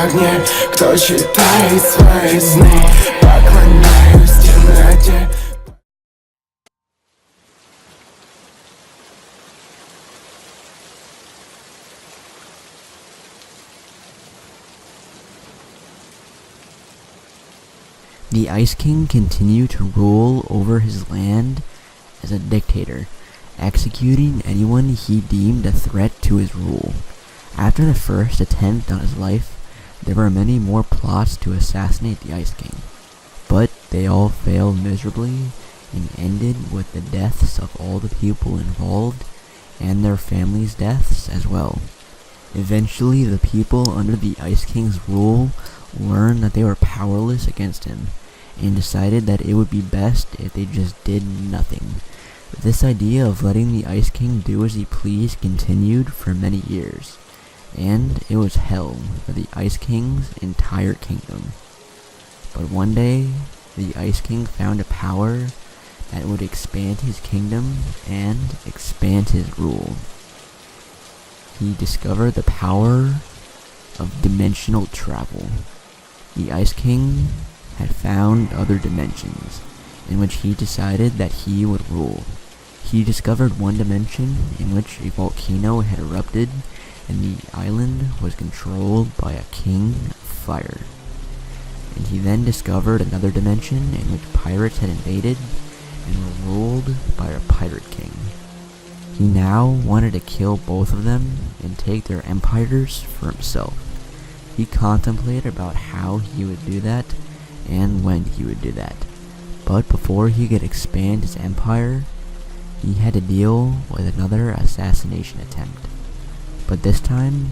огне. Кто читает свои сны, поклоняюсь темноте. The Ice King continued to rule over his land as a dictator, executing anyone he deemed a threat to his rule. After the first attempt on his life, there were many more plots to assassinate the Ice King, but they all failed miserably and ended with the deaths of all the people involved and their families' deaths as well. Eventually, the people under the Ice King's rule learned that they were powerless against him, and decided that it would be best if they just did nothing. This idea of letting the Ice King do as he pleased continued for many years, and it was hell for the Ice King's entire kingdom. But one day, the Ice King found a power that would expand his kingdom and expand his rule. He discovered the power of dimensional travel. The Ice King had found other dimensions, in which he decided that he would rule. He discovered one dimension in which a volcano had erupted, and the island was controlled by a king of fire. And he then discovered another dimension in which pirates had invaded, and were ruled by a pirate king. He now wanted to kill both of them and take their empires for himself. He contemplated about how he would do that, and when he would do that. But before he could expand his empire, he had to deal with another assassination attempt. But this time,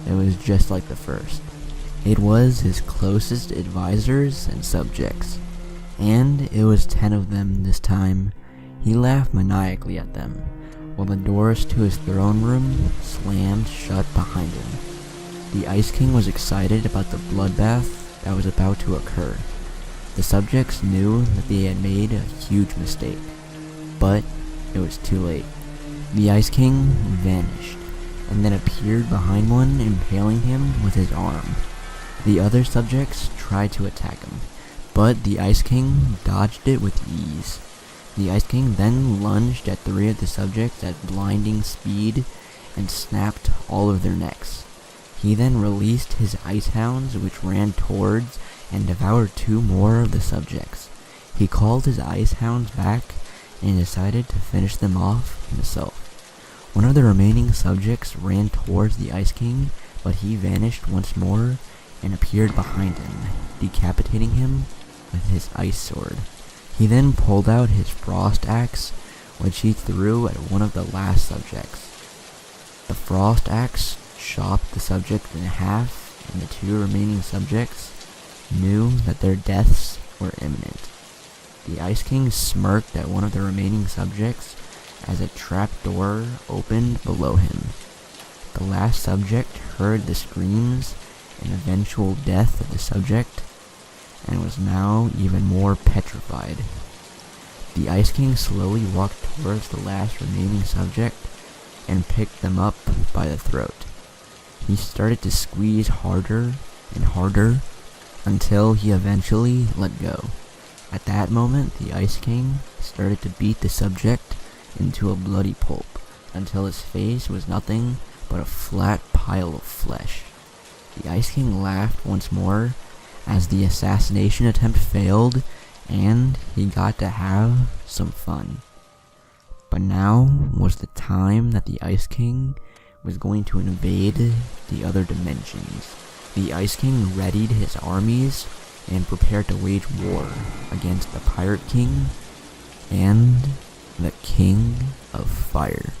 it was just like the first. It was his closest advisors and subjects, and it was 10 of them this time. He laughed maniacally at them, while the doors to his throne room slammed shut behind him. The Ice King was excited about the bloodbath that was about to occur. The subjects knew that they had made a huge mistake, but it was too late. The Ice King vanished, and then appeared behind one, impaling him with his arm. The other subjects tried to attack him, but the Ice King dodged it with ease. The Ice King then lunged at 3 of the subjects at blinding speed and snapped all of their necks. He then released his ice hounds, which ran towards and devoured 2 more of the subjects. He called his ice hounds back and decided to finish them off himself. One of the remaining subjects ran towards the Ice King, but he vanished once more and appeared behind him, decapitating him with his ice sword. He then pulled out his frost axe, which he threw at one of the last subjects. The frost axe chopped the subject in half, and the 2 remaining subjects knew that their deaths were imminent. The Ice King smirked at one of the remaining subjects as a trapdoor opened below him. The last subject heard the screams and eventual death of the subject, and was now even more petrified. The Ice King slowly walked towards the last remaining subject and picked them up by the throat. He started to squeeze harder and harder until he eventually let go. At that moment, the Ice King started to beat the subject into a bloody pulp until his face was nothing but a flat pile of flesh. The Ice King laughed once more as the assassination attempt failed, and he got to have some fun. But now was the time that the Ice King was going to invade the other dimensions. The Ice King readied his armies and prepared to wage war against the Pirate King and the King of Fire.